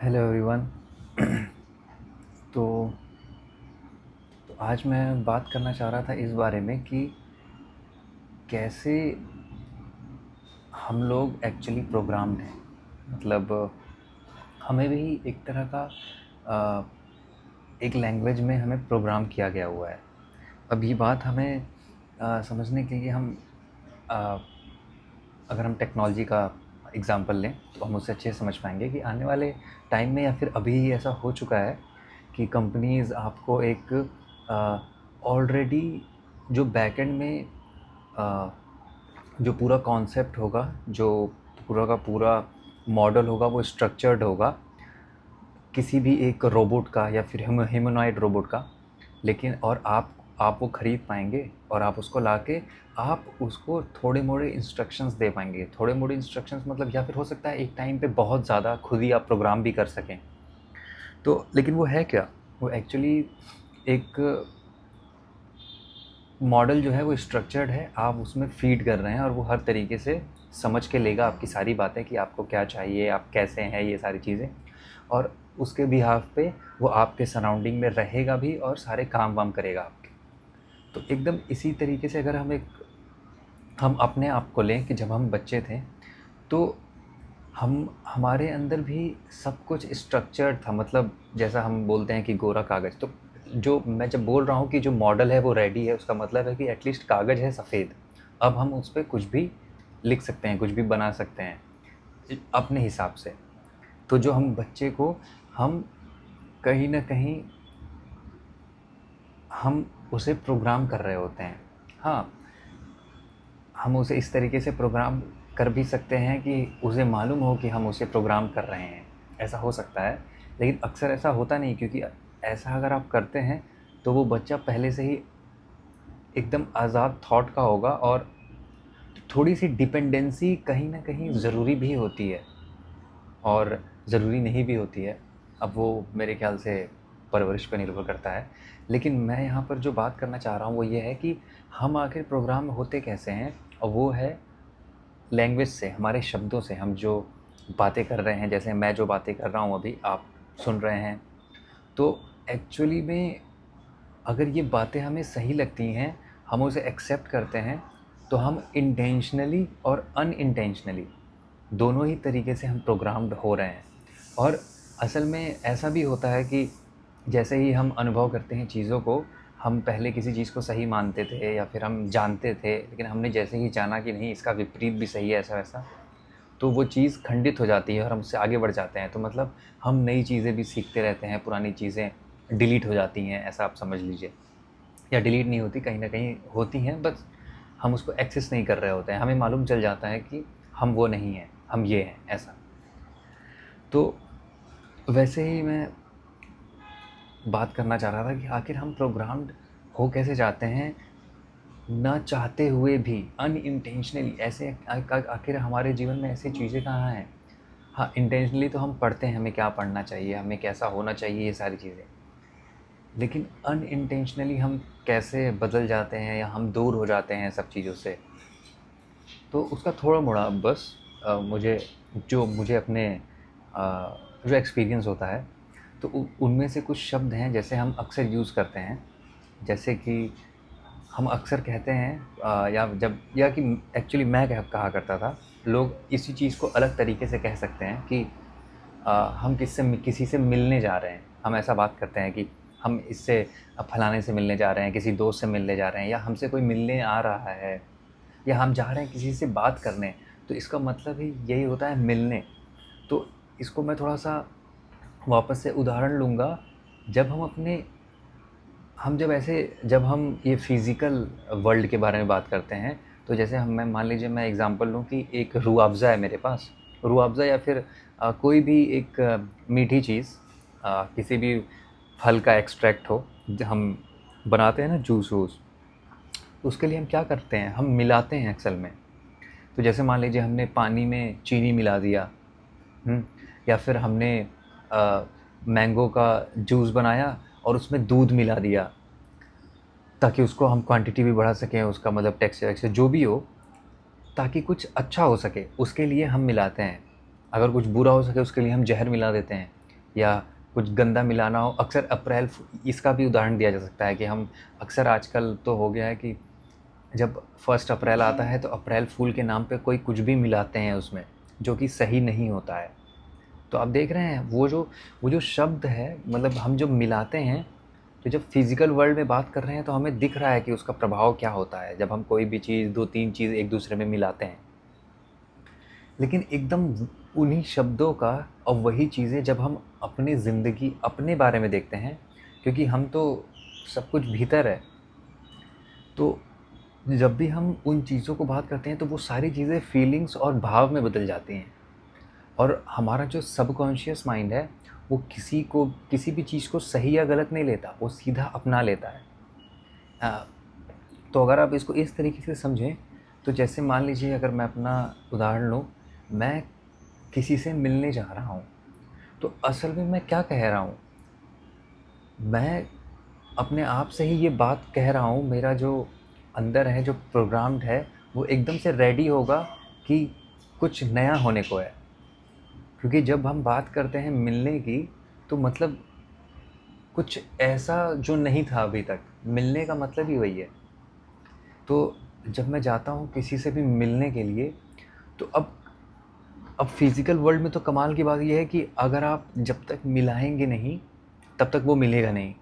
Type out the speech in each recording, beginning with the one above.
Hello everyone. तो आज मैं बात करना चाह रहा था इस बारे में कि कैसे हम लोग एक्चुअली प्रोग्राम्ड हैं। मतलब हमें भी एक तरह का अ, एक लैंग्वेज में हमें प्रोग्राम किया गया हुआ है। अब ये बात हमें समझने के लिए अ, अगर हम टेक्नोलॉजी का एग्ज़ाम्पल लें तो हम उससे अच्छे से समझ पाएंगे कि आने वाले टाइम में या फिर अभी ही ऐसा हो चुका है कि कंपनीज़ आपको एक ऑलरेडी जो बैकएंड में अ, जो पूरा कॉन्सेप्ट होगा, जो पूरा का पूरा मॉडल होगा, वो स्ट्रक्चर्ड होगा किसी भी एक रोबोट का या फिर ह्यूमनॉइड रोबोट का। लेकिन और आप वो ख़रीद पाएंगे और आप उसको लाके आप उसको थोड़े मोड़े इंस्ट्रक्शंस दे पाएंगे। थोड़े मोड़े इंस्ट्रक्शंस मतलब, या फिर हो सकता है एक टाइम पे बहुत ज़्यादा खुद ही आप प्रोग्राम भी कर सकें। तो लेकिन वो है क्या? वो एक्चुअली एक मॉडल जो है वो स्ट्रक्चर्ड है, आप उसमें फ़ीड कर रहे हैं और वो हर तरीके से समझ के लेगा आपकी सारी बातें कि आपको क्या चाहिए, आप कैसे हैं, ये सारी चीज़ें। और उसके बिहाफ़ पे वो आपके सराउंडिंग में रहेगा भी और सारे काम वाम करेगा आपके। तो एकदम इसी तरीके से अगर हम अपने आप को लें कि जब हम बच्चे थे तो हम हमारे अंदर भी सब कुछ स्ट्रक्चर्ड था। मतलब जैसा हम बोलते हैं कि गोरा कागज़, तो जो मैं जब बोल रहा हूँ कि जो मॉडल है वो रेडी है, उसका मतलब है कि एटलीस्ट कागज़ है सफ़ेद। अब हम उस पे कुछ भी लिख सकते हैं, कुछ भी बना सकते हैं अपने हिसाब से। तो जो हम बच्चे को हम कहीं न कहीं हम उसे प्रोग्राम कर रहे होते हैं। हाँ, हम उसे इस तरीके से प्रोग्राम कर भी सकते हैं कि उसे मालूम हो कि हम उसे प्रोग्राम कर रहे हैं, ऐसा हो सकता है। लेकिन अक्सर ऐसा होता नहीं, क्योंकि ऐसा अगर आप करते हैं तो वो बच्चा पहले से ही एकदम आज़ाद थॉट का होगा। और थोड़ी सी डिपेंडेंसी कहीं ना कहीं ज़रूरी भी होती है और ज़रूरी नहीं भी होती है। अब वो मेरे ख्याल से परवरिश पर निर्भर करता है। लेकिन मैं यहाँ पर जो बात करना चाह रहा हूँ वो ये है कि हम आखिर प्रोग्राम होते कैसे हैं, और वो है लैंग्वेज से, हमारे शब्दों से। हम जो बातें कर रहे हैं, जैसे मैं जो बातें कर रहा हूँ अभी आप सुन रहे हैं, तो एक्चुअली में अगर ये बातें हमें सही लगती हैं, हम उसे एक्सेप्ट करते हैं, तो हम इंटेंशनली और अनइंटेंशनली दोनों ही तरीके से हम प्रोग्राम्ड हो रहे हैं। और असल में ऐसा भी होता है कि जैसे ही हम अनुभव करते हैं चीज़ों को, हम पहले किसी चीज़ को सही मानते थे या फिर हम जानते थे, लेकिन हमने जैसे ही जाना कि नहीं इसका विपरीत भी सही है, ऐसा वैसा, तो वो चीज़ खंडित हो जाती है और हम उससे आगे बढ़ जाते हैं। तो मतलब हम नई चीज़ें भी सीखते रहते हैं, पुरानी चीज़ें डिलीट हो जाती हैं, ऐसा आप समझ लीजिए। या डिलीट नहीं होती, कहीं न कहीं होती हैं, बस हम उसको एक्सेस नहीं कर रहे होते हैं। हमें मालूम चल जाता है कि हम वो नहीं हैं, हम ये हैं, ऐसा। तो वैसे ही मैं बात करना चाह रहा था कि आखिर हम प्रोग्राम्ड हो कैसे जाते हैं, ना चाहते हुए भी, अनइंटेंशनली। ऐसे आखिर हमारे जीवन में ऐसी चीज़ें कहाँ हैं? हाँ, इंटेंशनली तो हम पढ़ते हैं हमें क्या पढ़ना चाहिए, हमें कैसा होना चाहिए, ये सारी चीज़ें। लेकिन अनइंटेंशनली हम कैसे बदल जाते हैं या हम दूर हो जाते हैं सब चीज़ों से। तो उसका थोड़ा-मोड़ा बस मुझे अपने जो एक्सपीरियंस होता है, तो उनमें से कुछ शब्द हैं जैसे हम अक्सर यूज़ करते हैं। जैसे कि हम अक्सर कहते हैं या कि एक्चुअली मैं कहा करता था, लोग इसी चीज़ को अलग तरीके से कह सकते हैं कि हम किसी से मिलने जा रहे हैं। हम ऐसा बात करते हैं कि हम इससे फलाने से मिलने जा रहे हैं, किसी दोस्त से मिलने जा रहे हैं, या हमसे कोई मिलने आ रहा है, या हम जा रहे हैं किसी से बात करने। तो इसका मतलब ही यही होता है, मिलने। तो इसको मैं थोड़ा-सा वापस से उदाहरण लूँगा। जब हम अपने हम जब हम ये फ़िज़िकल वर्ल्ड के बारे में बात करते हैं, तो जैसे मैं मान लीजिए, मैं एग्ज़ाम्पल लूँ कि एक रूह अफ़ज़ा है मेरे पास। रूह अफ़ज़ा या फिर कोई भी एक मीठी चीज़, किसी भी फल का एक्सट्रैक्ट हो, हम बनाते हैं ना जूस वूस, तो उसके लिए हम क्या करते हैं, हम मिलाते हैं असल में। तो जैसे मान लीजिए हमने पानी में चीनी मिला दिया, या फिर हमने मैंगो का जूस बनाया और उसमें दूध मिला दिया, ताकि उसको हम क्वांटिटी भी बढ़ा सकें, उसका मतलब टेक्सचर वेक्सचर जो भी हो, ताकि कुछ अच्छा हो सके, उसके लिए हम मिलाते हैं। अगर कुछ बुरा हो सके उसके लिए हम ज़हर मिला देते हैं। या कुछ गंदा मिलाना हो। अक्सर इसका भी उदाहरण दिया जा सकता है कि हम अक्सर आजकल तो हो गया है कि जब 1 अप्रैल आता है तो अप्रैल फूल के नाम पे कोई कुछ भी मिलाते हैं उसमें, जो कि सही नहीं होता है। तो आप देख रहे हैं वो जो शब्द है, मतलब हम जब मिलाते हैं, तो जब फिज़िकल वर्ल्ड में बात कर रहे हैं तो हमें दिख रहा है कि उसका प्रभाव क्या होता है जब हम कोई भी चीज़ 2-3 चीज़ एक दूसरे में मिलाते हैं। लेकिन एकदम उन्हीं शब्दों का और वही चीज़ें जब हम अपनी ज़िंदगी, अपने बारे में देखते हैं, क्योंकि हम तो सब कुछ भीतर है, तो जब भी हम उन चीज़ों को बात करते हैं तो वो सारी चीज़ें फीलिंग्स और भाव में बदल जाती हैं। और हमारा जो सबकॉन्शियस माइंड है, वो किसी भी चीज़ को सही या गलत नहीं लेता, वो सीधा अपना लेता है। अ, तो अगर आप इसको इस तरीके से समझें, तो जैसे मान लीजिए अगर मैं अपना उदाहरण लूँ, मैं किसी से मिलने जा रहा हूँ, तो असल में मैं क्या कह रहा हूँ? मैं अपने आप से ही ये बात कह रहा हूँ, मेरा जो अंदर है, जो प्रोग्राम्ड है, वो एकदम से रेडी होगा कि कुछ नया होने को है। क्योंकि जब हम बात करते हैं मिलने की, तो मतलब कुछ ऐसा जो नहीं था अभी तक, मिलने का मतलब ही वही है। तो जब मैं जाता हूँ किसी से भी मिलने के लिए, तो अब फिज़िकल वर्ल्ड में तो कमाल की बात ये है कि अगर आप जब तक मिलाएँगे नहीं, तब तक वो मिलेगा नहीं।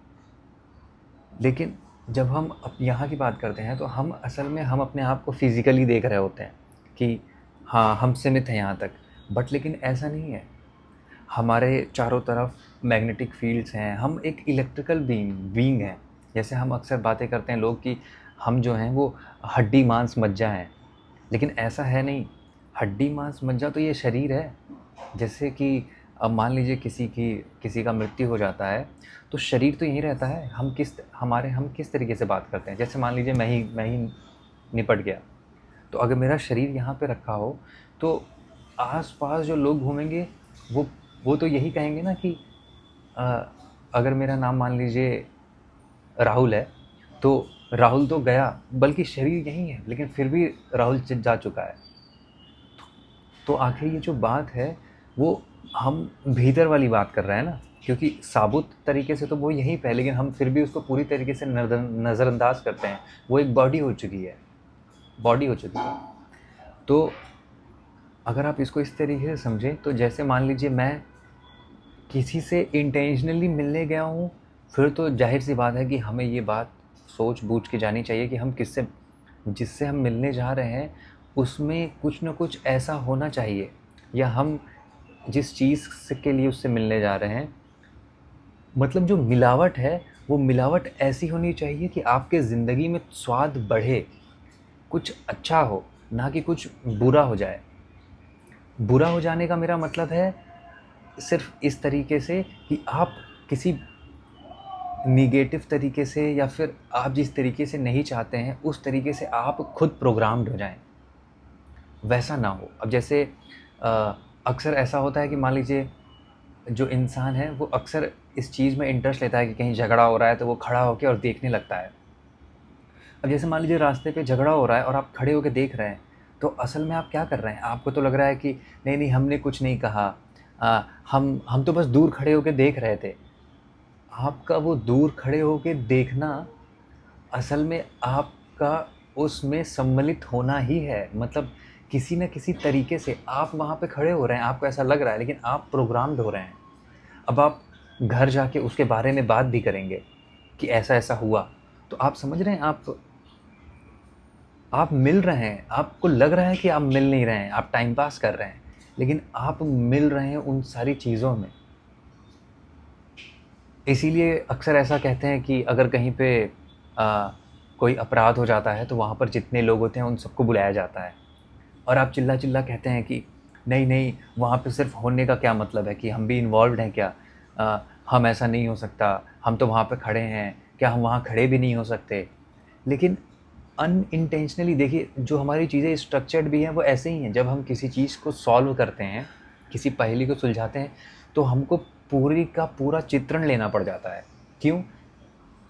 लेकिन जब हम अब यहाँ की बात करते हैं, तो हम असल में हम अपने आप को फ़िज़िकली देख रहे होते हैं कि हाँ, हम सीमित हैं यहाँ तक। बट लेकिन ऐसा नहीं है। हमारे चारों तरफ मैग्नेटिक फील्ड्स हैं, हम एक इलेक्ट्रिकल बीइंग हैं। जैसे हम अक्सर बातें करते हैं लोग कि हम जो हैं वो हड्डी मांस मज्जा हैं, लेकिन ऐसा है नहीं। हड्डी मांस मज्जा तो ये शरीर है। जैसे कि अब मान लीजिए किसी का मृत्यु हो जाता है, तो शरीर तो यहीं रहता है। हम किस तरीके से बात करते हैं, जैसे मान लीजिए मैं ही निपट गया, तो अगर मेरा शरीर यहाँ पे रखा हो, तो आस-पास जो लोग घूमेंगे, वो वो तो यही कहेंगे ना कि अ, अगर मेरा नाम मान लीजिए राहुल है, तो राहुल तो गया, बल्कि शरीर यहीं है, लेकिन फिर भी राहुल जा चुका है। तो आखिर ये जो बात है, वो हम भीतर वाली बात कर रहे हैं ना, क्योंकि साबुत तरीके से तो वो यहीं पे है, लेकिन हम फिर भी उसको पूरी तरीके से नज़रअंदाज करते हैं। वो एक बॉडी हो चुकी है, बॉडी हो चुकी है। तो अगर आप इसको इस तरीके से समझें, तो जैसे मान लीजिए मैं किसी से इंटेंशनली मिलने गया हूँ, फिर तो ज़ाहिर-सी बात है कि हमें ये बात सोच-बूझ के जानी चाहिए कि जिससे हम मिलने जा रहे हैं, उसमें कुछ न कुछ ऐसा होना चाहिए, या हम जिस चीज़ से के लिए उससे मिलने जा रहे हैं, मतलब जो मिलावट है, वो मिलावट ऐसी होनी चाहिए कि आपके ज़िंदगी में स्वाद बढ़े, कुछ अच्छा हो, ना कि कुछ बुरा हो जाए। बुरा हो जाने का मेरा मतलब है सिर्फ़ इस तरीके से कि आप किसी नेगेटिव तरीके से, या फिर आप जिस तरीके से नहीं चाहते हैं, उस तरीके से आप खुद प्रोग्राम्ड हो जाएँ, वैसा ना हो। अब जैसे अक्सर ऐसा होता है कि मान लीजिए जो इंसान है वो अक्सर इस चीज़ में इंटरेस्ट लेता है कि कहीं झगड़ा हो रहा है तो वो खड़ा होके और देखने लगता है। अब जैसे मान लीजिए रास्ते पे झगड़ा हो रहा है और आप खड़े होके देख रहे हैं, तो असल में आप क्या कर रहे हैं? आपको तो लग रहा है कि नहीं हमने कुछ नहीं कहा, हम तो बस दूर खड़े होके देख रहे थे। आपका वो दूर खड़े होके देखना, असल में आपका उसमें सम्मिलित होना ही है। मतलब किसी न किसी तरीके से आप वहाँ पे खड़े हो रहे हैं, आपको ऐसा लग रहा है, लेकिन आप प्रोग्राम्ड हो रहे हैं। अब आप घर जाके उसके बारे में बात भी करेंगे कि ऐसा-ऐसा हुआ। तो आप समझ रहे हैं, आप मिल रहे हैं, आपको लग रहा है कि आप मिल नहीं रहे हैं, आप टाइम पास कर रहे हैं, लेकिन आप मिल रहे हैं उन सारी चीज़ों में। इसीलिए अक्सर ऐसा कहते हैं कि अगर कहीं पे अ, कोई अपराध हो जाता है, तो वहाँ पर जितने लोग होते हैं उन सबको बुलाया जाता है, और आप चिल्ला-चिल्ला कहते हैं कि नहीं, वहाँ पे सिर्फ़ होने का क्या मतलब है, कि हम भी इन्वॉल्व्ड हैं क्या? हम ऐसा नहीं हो सकता, हम तो वहाँ पे खड़े हैं, क्या हम वहाँ खड़े भी नहीं हो सकते? लेकिन अनइंटेंशनली देखिए, जो हमारी चीज़ें स्ट्रक्चर्ड भी हैं वो ऐसे ही हैं। जब हम किसी चीज़ को सॉल्व करते हैं, किसी पहेली को सुलझाते हैं, तो हमको पूरी का पूरा चित्रण लेना पड़ जाता है। क्यों?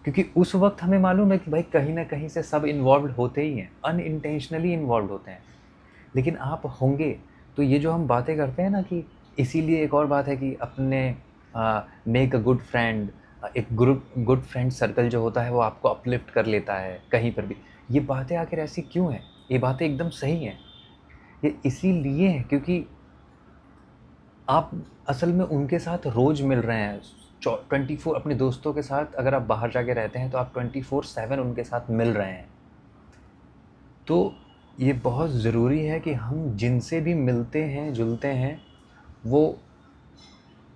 क्योंकि उस वक़्त हमें मालूम है कि भाई कहीं न कहीं से सब इन्वॉल्व्ड होते ही हैं, अनइंटेंशनली इन्वॉल्व्ड होते हैं। लेकिन आप होंगे, तो ये जो हम बातें करते हैं ना, कि इसीलिए एक और बात है कि अपने मेक अ गुड फ्रेंड, एक गुड फ्रेंड सर्कल जो होता है वो आपको अपलिफ्ट कर लेता है कहीं पर भी। ये बातें आखिर ऐसी क्यों हैं? ये बातें एकदम सही हैं। ये इसीलिए हैं क्योंकि आप असल में उनके साथ रोज़ मिल रहे हैं। 24 अपने दोस्तों के साथ अगर आप बाहर जाके रहते हैं तो आप 24/7 उनके साथ मिल रहे हैं। तो ये बहुत ज़रूरी है कि हम जिनसे भी मिलते हैं, जुलते हैं, वो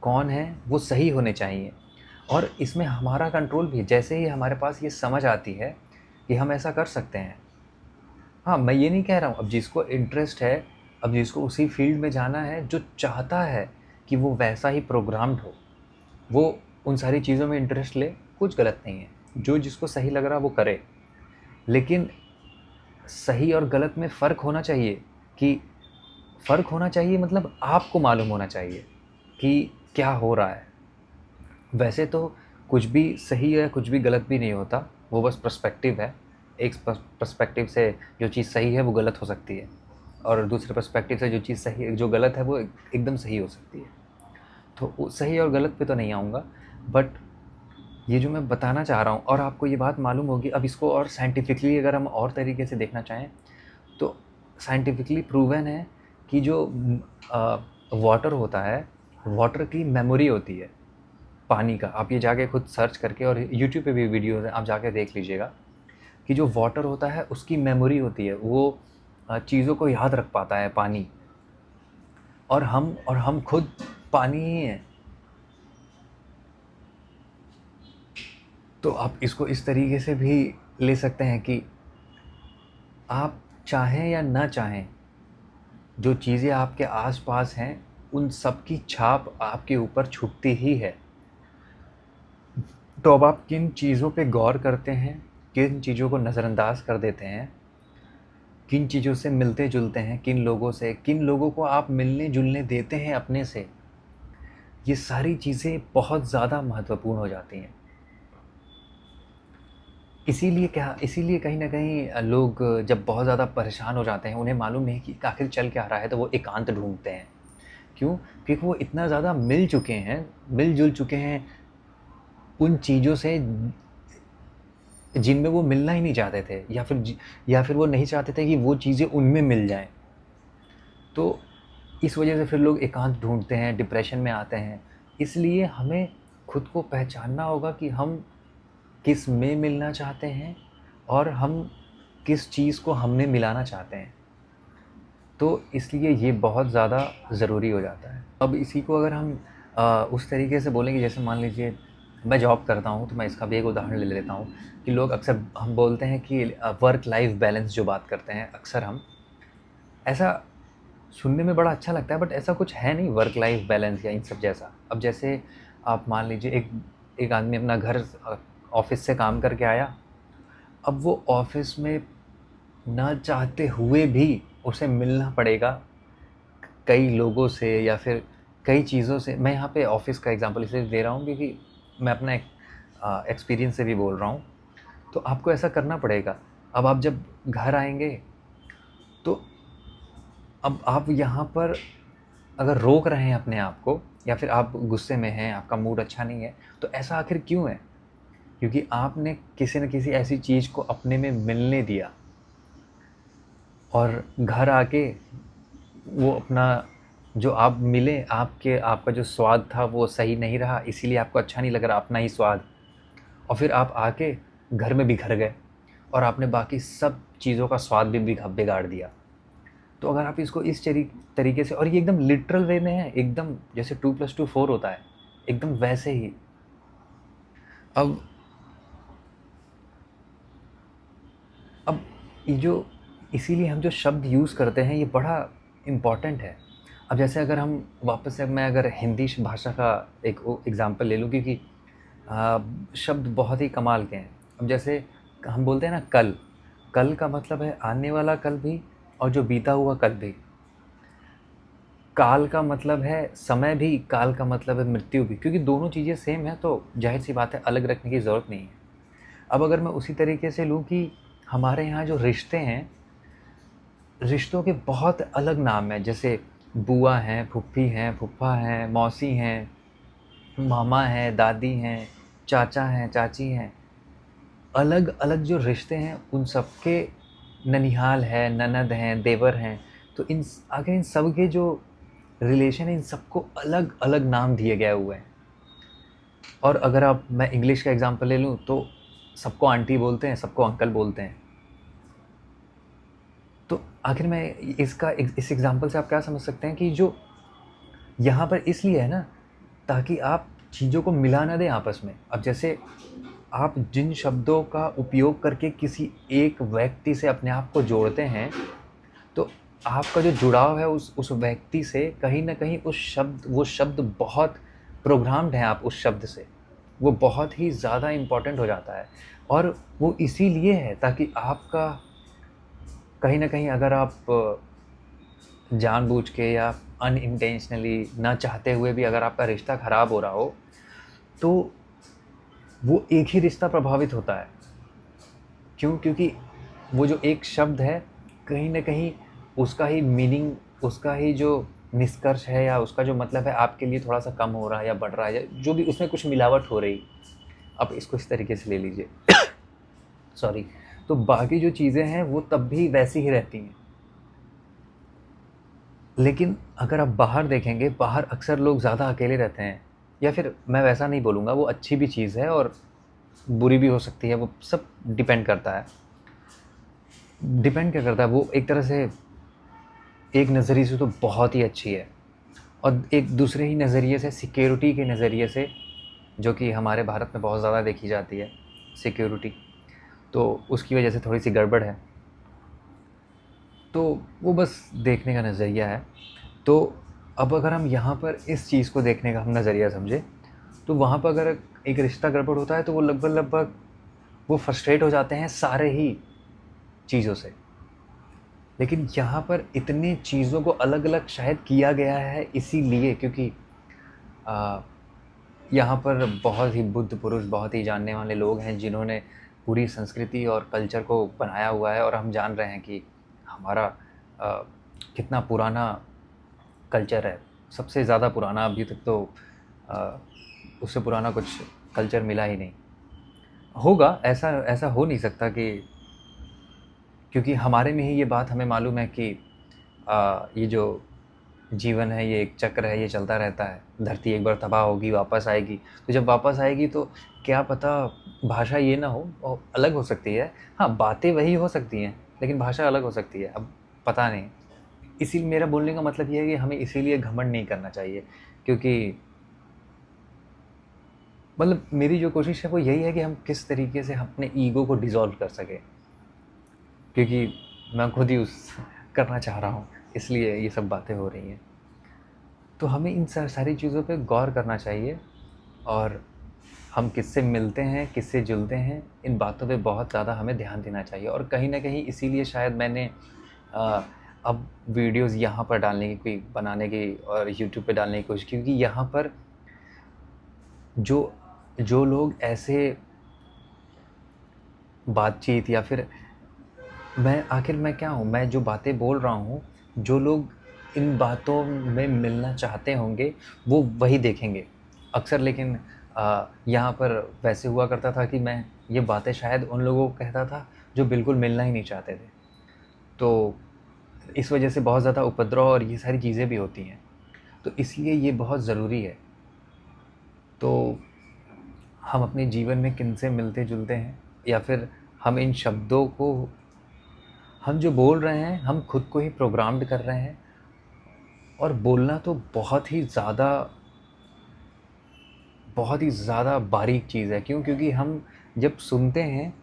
कौन हैं, वो सही होने चाहिए। और इसमें हमारा कंट्रोल भी है। जैसे ही हमारे पास ये समझ आती है कि हम ऐसा कर सकते हैं। हाँ, मैं ये नहीं कह रहा हूँ, अब जिसको इंटरेस्ट है, अब जिसको उसी फ़ील्ड में जाना है, जो चाहता है कि वो वैसा ही प्रोग्राम्ड हो, वो उन सारी चीज़ों में इंटरेस्ट ले, कुछ गलत नहीं है। जो जिसको सही लग रहा है वो करे। लेकिन सही और गलत में फ़र्क होना चाहिए कि फ़र्क होना चाहिए मतलब आपको मालूम होना चाहिए कि क्या हो रहा है। वैसे तो कुछ भी सही है, कुछ भी गलत भी नहीं होता, वो बस पर्सपेक्टिव है। एक पर्सपेक्टिव से जो चीज़ सही है वो गलत हो सकती है, और दूसरे पर्सपेक्टिव से जो चीज़ सही है, जो गलत है वो एकदम सही हो सकती है। तो सही और गलत पे तो नहीं आऊँगा, बट ये जो मैं बताना चाह रहा हूँ और आपको ये बात मालूम होगी, अब इसको और साइंटिफिकली अगर हम और तरीके से देखना चाहें तो साइंटिफिकली प्रूवन है कि जो वाटर होता है, वाटर की मेमोरी होती है पानी का। आप ये जाके खुद सर्च करके, और यूट्यूब पे भी वीडियोज़ हैं, आप जाके देख लीजिएगा कि जो वाटर होता है उसकी मेमोरी होती है, वो चीज़ों को याद रख पाता है पानी। और हम खुद पानी ही हैं। तो आप इसको इस तरीके से भी ले सकते हैं कि आप चाहें या ना चाहें, जो चीज़ें आपके आसपास हैं उन सब की छाप आपके ऊपर छुपती ही है। तो अब आप किन चीज़ों पे गौर करते हैं, किन चीज़ों को नज़रअंदाज कर देते हैं, किन चीज़ों से मिलते जुलते हैं, किन लोगों को आप मिलने जुलने देते हैं अपने से, ये सारी चीज़ें बहुत ज़्यादा महत्वपूर्ण हो जाती हैं। इसीलिए कहीं न कहीं लोग जब बहुत ज़्यादा परेशान हो जाते हैं, उन्हें मालूम नहीं कि आखिर चल क्या रहा है, तो वो एकांत ढूँढते हैं। क्यों? क्योंकि वो इतना ज़्यादा मिल चुके हैं, मिल-जुल चुके हैं उन चीज़ों से जिनमें वो मिलना ही नहीं चाहते थे, या फिर वो नहीं चाहते थे कि वो चीज़ें उनमें मिल जाएँ। तो इस वजह से फिर लोग एकांत ढूँढते हैं, डिप्रेशन में आते हैं। इसलिए हमें खुद को पहचानना होगा कि हम किस में मिलना चाहते हैं और हम किस चीज़ को हमने मिलाना चाहते हैं। तो इसलिए ये बहुत ज़्यादा ज़रूरी हो जाता है। अब इसी को अगर हम उस तरीके से बोलेंगे, जैसे मान लीजिए मैं जॉब करता हूँ, तो मैं इसका भी एक उदाहरण ले लेता हूँ कि लोग अक्सर हम बोलते हैं कि वर्क लाइफ़ बैलेंस जो बात करते हैं, अक्सर हम ऐसा सुनने में बड़ा अच्छा लगता है, बट ऐसा कुछ है नहीं वर्क लाइफ़ बैलेंस या इन सब जैसा। अब जैसे आप मान लीजिए एक आदमी अपना घर ऑफ़िस से काम करके आया, अब वो ऑफ़िस में ना चाहते हुए भी उसे मिलना पड़ेगा कई लोगों से या फिर कई चीज़ों से। मैं यहाँ पे ऑफ़िस का एग्ज़ाम्पल इसलिए दे रहा हूँ क्योंकि मैं अपना एक एक्सपीरियंस से भी बोल रहा हूँ। तो आपको ऐसा करना पड़ेगा। अब आप जब घर आएँगे, तो अब आप यहाँ पर अगर रोक रहे हैं अपने आप को, या फिर आप गुस्से में हैं, आपका मूड अच्छा नहीं है, तो ऐसा आखिर क्यों है? क्योंकि आपने किसी न किसी ऐसी चीज़ को अपने में मिलने दिया, और घर आके वो अपना जो आप मिले, आपका जो स्वाद था वो सही नहीं रहा, इसीलिए आपको अच्छा नहीं लग रहा अपना ही स्वाद, और फिर आप आके घर में बिखर गए और आपने बाकी सब चीज़ों का स्वाद भी बिगाड़ दिया। तो अगर आप इसको इस तरीके से, और ये एकदम लिटरल वे में है, एकदम जैसे 2+2 4 होता है, एकदम वैसे ही। अब अब ये जो इसीलिए हम जो शब्द यूज़ करते हैं ये बड़ा इम्पॉर्टेंट है। अब जैसे अगर हम वापस से, मैं अगर हिंदी भाषा का एक एग्ज़ाम्पल ले लूँ, क्योंकि शब्द बहुत ही कमाल के हैं। अब जैसे हम बोलते हैं ना कल, कल का मतलब है आने वाला कल भी, और जो बीता हुआ कल भी। काल का मतलब है समय भी, काल का मतलब है मृत्यु भी, क्योंकि दोनों चीज़ें सेम है, तो ज़ाहिर-सी बात है अलग रखने की ज़रूरत नहीं है। अब अगर मैं उसी तरीके से लूँ कि हमारे यहाँ जो रिश्ते हैं, रिश्तों के बहुत अलग नाम हैं, जैसे बुआ हैं, फूफी हैं, फूफा हैं, मौसी हैं, मामा हैं, दादी हैं, चाचा हैं, चाची हैं, अलग अलग जो रिश्ते हैं उन सबके ननिहाल है, ननद हैं, देवर हैं। तो आखिर इन सब के जो रिलेशन है, इन सबको अलग अलग नाम दिए गए हुए हैं। और अगर आप मैं इंग्लिश का एग्जांपल ले लूँ तो सबको आंटी बोलते हैं, सबको अंकल बोलते हैं। तो आखिर में इस एग्जांपल से आप क्या समझ सकते हैं कि जो यहाँ पर इसलिए है ना, ताकि आप चीज़ों को मिला ना दें आपस में। अब जैसे आप जिन शब्दों का उपयोग करके किसी एक व्यक्ति से अपने आप को जोड़ते हैं, तो आपका जो जुड़ाव है उस व्यक्ति से कहीं न कहीं वो शब्द बहुत प्रोग्राम्ड है आप उस शब्द से। वो बहुत ही ज़्यादा इम्पोर्टेंट हो जाता है और वो इसीलिए है ताकि आपका कहीं न कहीं अगर आप जानबूझ के या अनइंटेंशनली ना चाहते हुए भी अगर आपका रिश्ता ख़राब हो रहा हो, तो वो एक ही रिश्ता प्रभावित होता है। क्यों? क्योंकि वो जो एक शब्द है, कहीं न कहीं उसका ही मीनिंग, उसका ही जो निष्कर्ष है या उसका जो मतलब है आपके लिए थोड़ा-सा कम हो रहा है या बढ़ रहा है या जो भी उसमें कुछ मिलावट हो रही। आप इसको इस तरीके से ले लीजिए। सॉरी। तो बाकी जो चीज़ें हैं वो तब भी वैसी ही रहती हैं। लेकिन अगर आप बाहर देखेंगे, बाहर अक्सर लोग ज़्यादा अकेले रहते हैं, या फिर मैं वैसा नहीं बोलूँगा, वो अच्छी भी चीज़ है और बुरी भी हो सकती है, वो सब डिपेंड करता है। डिपेंड क्या करता है, वो एक तरह से एक नज़रिए से तो बहुत ही अच्छी है और एक दूसरे ही नज़रिए से, सिक्योरिटी के नज़रिए से, जो कि हमारे भारत में बहुत ज़्यादा देखी जाती है सिक्योरिटी, तो उसकी वजह से थोड़ी-सी गड़बड़ है। तो वो बस देखने का नज़रिया है। तो अब अगर हम यहाँ पर इस चीज़ को देखने का हम नज़रिया समझें, तो वहाँ पर अगर एक रिश्ता गड़बड़ होता है तो वो लगभग वो फ्रस्ट्रेट हो जाते हैं सारे ही चीज़ों से। लेकिन यहाँ पर इतनी चीज़ों को अलग-अलग शायद किया गया है इसीलिए क्योंकि अ, यहाँ पर बहुत ही बुद्ध पुरुष, बहुत ही जानने वाले लोग हैं जिन्होंने पूरी संस्कृति और कल्चर को बनाया हुआ है और हम जान रहे हैं कि हमारा कितना पुराना कल्चर है। सबसे ज़्यादा पुराना, अभी तक तो अ, उससे पुराना कुछ कल्चर मिला ही नहीं। होगा, ऐसा ऐसा हो नहीं सकता कि, क्योंकि हमारे में ही ये बात हमें मालूम है कि ये जो जीवन है, ये एक चक्र है, ये चलता रहता है। धरती एक बार तबाह होगी, वापस आएगी। तो जब वापस आएगी तो क्या पता भाषा ये ना हो और अलग हो सकती है। हाँ, बातें वही हो सकती हैं, लेकिन भाषा अलग हो सकती है। अब पता नहीं। इसी मेरा बोलने का मतलब ये है कि हमें इसीलिए घमंड नहीं करना चाहिए, क्योंकि मतलब मेरी जो कोशिश है वो यही है कि हम किस तरीके से हम अपने ईगो को डिसॉल्व कर सकें, क्योंकि मैं खुद ही उस करना चाह रहा हूँ, इसलिए ये सब बातें हो रही हैं। तो हमें इन सारी चीज़ों पे गौर करना चाहिए और हम किससे मिलते हैं, किससे जुलते हैं, इन बातों पे बहुत ज़्यादा हमें ध्यान देना चाहिए। और कहीं न कहीं इसीलिए शायद मैंने अब वीडियोज़ यहाँ पर डालने की कोई बनाने की और यूट्यूब पे डालने की कोशिश की, क्योंकि यहाँ पर जो जो लोग ऐसे बातचीत या फिर मैं क्या हूँ, मैं जो बातें बोल रहा हूँ, जो लोग इन बातों में मिलना चाहते होंगे, वो वही देखेंगे अक्सर। लेकिन यहाँ पर वैसे हुआ करता था कि मैं ये बातें शायद उन लोगों को कहता था जो बिल्कुल मिलना ही नहीं चाहते थे। तो इस वजह से बहुत ज़्यादा उपद्रव और ये सारी चीज़ें भी होती हैं। तो इसलिए ये बहुत ज़रूरी है। तो हम अपने जीवन में किनसे मिलते-जुलते हैं, या फिर हम इन शब्दों को, हम जो बोल रहे हैं, हम खुद को ही प्रोग्राम्ड कर रहे हैं। और बोलना तो बहुत ही ज़्यादा बारीक चीज़ है। क्यों? क्योंकि हम जब सुनते हैं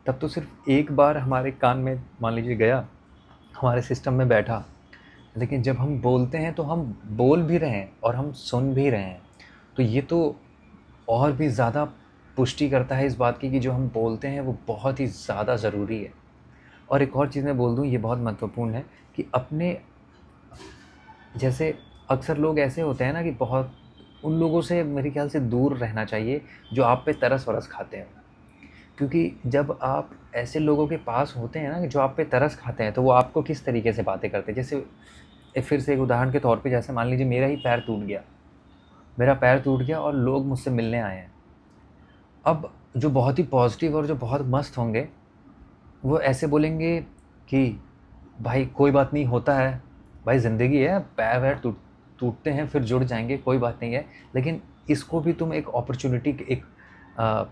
तब तो सिर्फ़ एक बार हमारे कान में मान लीजिए गया, हमारे सिस्टम में बैठा। लेकिन जब हम बोलते हैं तो हम बोल भी रहे हैं और हम सुन भी रहे हैं। तो ये तो और भी ज़्यादा पुष्टि करता है इस बात की कि जो हम बोलते हैं वो बहुत ही ज़्यादा ज़रूरी है। और एक और चीज़ मैं बोल दूँ, ये बहुत महत्वपूर्ण है कि अपने, जैसे अक्सर लोग ऐसे होते हैं ना कि बहुत, उन लोगों से मेरे ख़्याल से दूर रहना चाहिए जो आप पे तरस-वरस खाते हैं। क्योंकि जब आप ऐसे लोगों के पास होते हैं ना कि जो आप पे तरस खाते हैं, तो वो आपको किस तरीके से बातें करते हैं। जैसे फिर से एक उदाहरण के तौर पे, जैसे मान लीजिए मेरा ही पैर टूट गया, मेरा पैर टूट गया और लोग मुझसे मिलने आए हैं। अब जो बहुत ही पॉज़िटिव और जो बहुत मस्त होंगे, वो ऐसे बोलेंगे कि भाई कोई बात नहीं, होता है, भाई ज़िंदगी है, पैर-वैर टूटते हैं, फिर जुड़ जाएँगे, कोई बात नहीं है। लेकिन इसको भी तुम एक अपॉर्च्युनिटी, अ,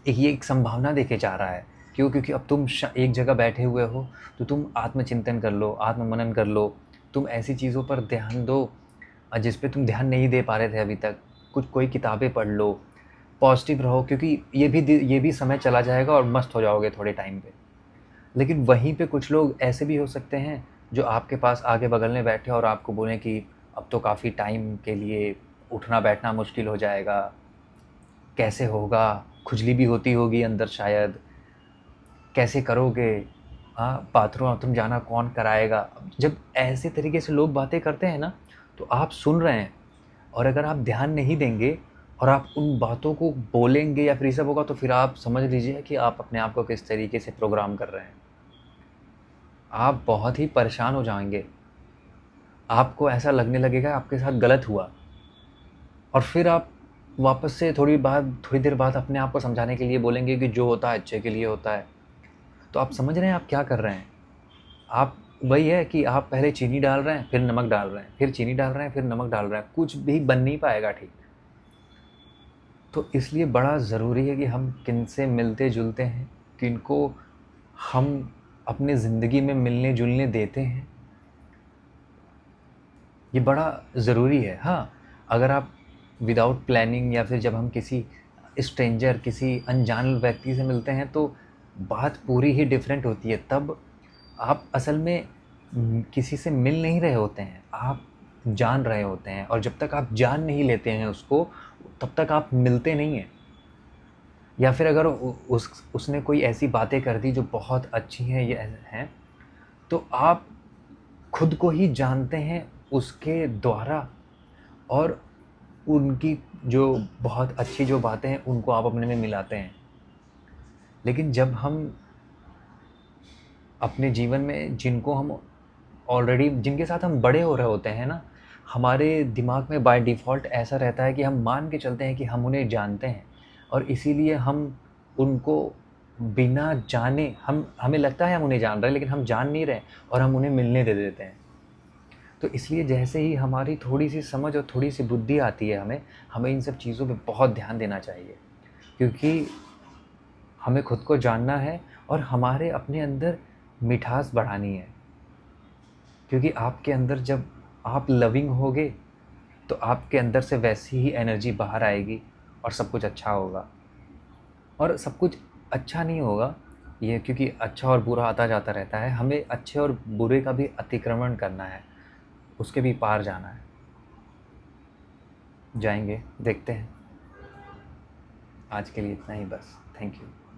ये एक संभावना देके जा रहा है। क्यों? क्योंकि अब तुम एक जगह बैठे हुए हो, तो तुम आत्मचिंतन कर लो, आत्म-मनन कर लो। तुम ऐसी चीज़ों पर ध्यान दो जिस पे तुम ध्यान नहीं दे पा रहे थे अभी तक। कोई किताबें पढ़ लो, पॉज़िटिव रहो, क्योंकि ये भी समय चला जाएगा और मस्त हो जाओगे थोड़े टाइम पे। लेकिन वहीं पे कुछ लोग ऐसे भी हो सकते हैं, जो आपके पास आगे बगल में बैठे और आपको बोलें कि अब तो काफ़ी टाइम के लिए उठना-बैठना मुश्किल हो जाएगा, कैसे होगा? खुजली भी होती होगी अंदर शायद, कैसे करोगे? हाँ, बाथरूम-वाथरूम जाना कौन कराएगा? जब ऐसे तरीके से लोग बातें करते हैं ना, तो आप सुन रहे हैं, और अगर आप ध्यान नहीं देंगे और आप उन बातों को बोलेंगे या फिर ये सब होगा, तो फिर आप समझ लीजिए कि आप अपने आप को किस तरीके से प्रोग्राम कर रहे हैं। आप बहुत ही परेशान हो जाएँगे। आपको ऐसा लगने लगेगा आपके साथ गलत हुआ, और फिर आप वापस से थोड़ी देर बाद अपने आप को समझाने के लिए बोलेंगे कि जो होता है अच्छे के लिए होता है। तो आप समझ रहे हैं आप क्या कर रहे हैं? आप वही है कि आप पहले चीनी डाल रहे हैं, फिर नमक डाल रहे हैं, फिर चीनी डाल रहे हैं, फिर नमक डाल रहे हैं, कुछ भी बन नहीं पाएगा ठीक। तो इसलिए बड़ा ज़रूरी है कि हम किनसे मिलते-जुलते हैं, किनको हम अपनी ज़िंदगी में मिलने-जुलने देते हैं, ये बड़ा ज़रूरी है। हाँ, अगर आप विदाउट प्लानिंग या फिर जब हम किसी स्ट्रेंजर, किसी अनजान व्यक्ति से मिलते हैं, तो बात पूरी ही डिफरेंट होती है। तब आप असल में किसी से मिल नहीं रहे होते हैं, आप जान रहे होते हैं, और जब तक आप जान नहीं लेते हैं उसको, तब तक आप मिलते नहीं हैं। या फिर अगर उसने कोई ऐसी बातें कर दी जो बहुत अच्छी हैं, ये हैं, तो आप खुद को ही जानते हैं उसके द्वारा, और उनकी जो बहुत अच्छी जो बातें हैं, उनको आप अपने में मिलाते हैं। लेकिन जब हम अपने जीवन में जिनको हम ऑलरेडी जिनके साथ हम बड़े हो रहे होते हैं ना, हमारे दिमाग में बाय डिफ़ॉल्ट ऐसा रहता है कि हम मान के चलते हैं कि हम उन्हें जानते हैं, और इसीलिए हम उनको बिना जाने, हमें लगता है हम उन्हें जान रहे हैं, लेकिन हम जान नहीं रहे, और हम उन्हें मिलने दे देते हैं। तो इसलिए जैसे ही हमारी थोड़ी-सी समझ और थोड़ी-सी बुद्धि आती है हमें इन सब चीज़ों पे बहुत ध्यान देना चाहिए। क्योंकि हमें खुद को जानना है, और हमारे अपने अंदर मिठास बढ़ानी है। क्योंकि आपके अंदर जब आप लविंग होगे, तो आपके अंदर से वैसी ही एनर्जी बाहर आएगी, और सब कुछ अच्छा होगा। और सब कुछ अच्छा नहीं होगा, ये क्योंकि अच्छा और बुरा आता जाता रहता है, हमें अच्छे और बुरे का भी अतिक्रमण करना है, उसके भी पार जाना है। जाएँगे, देखते हैं। आज के लिए इतना ही बस। Thank you.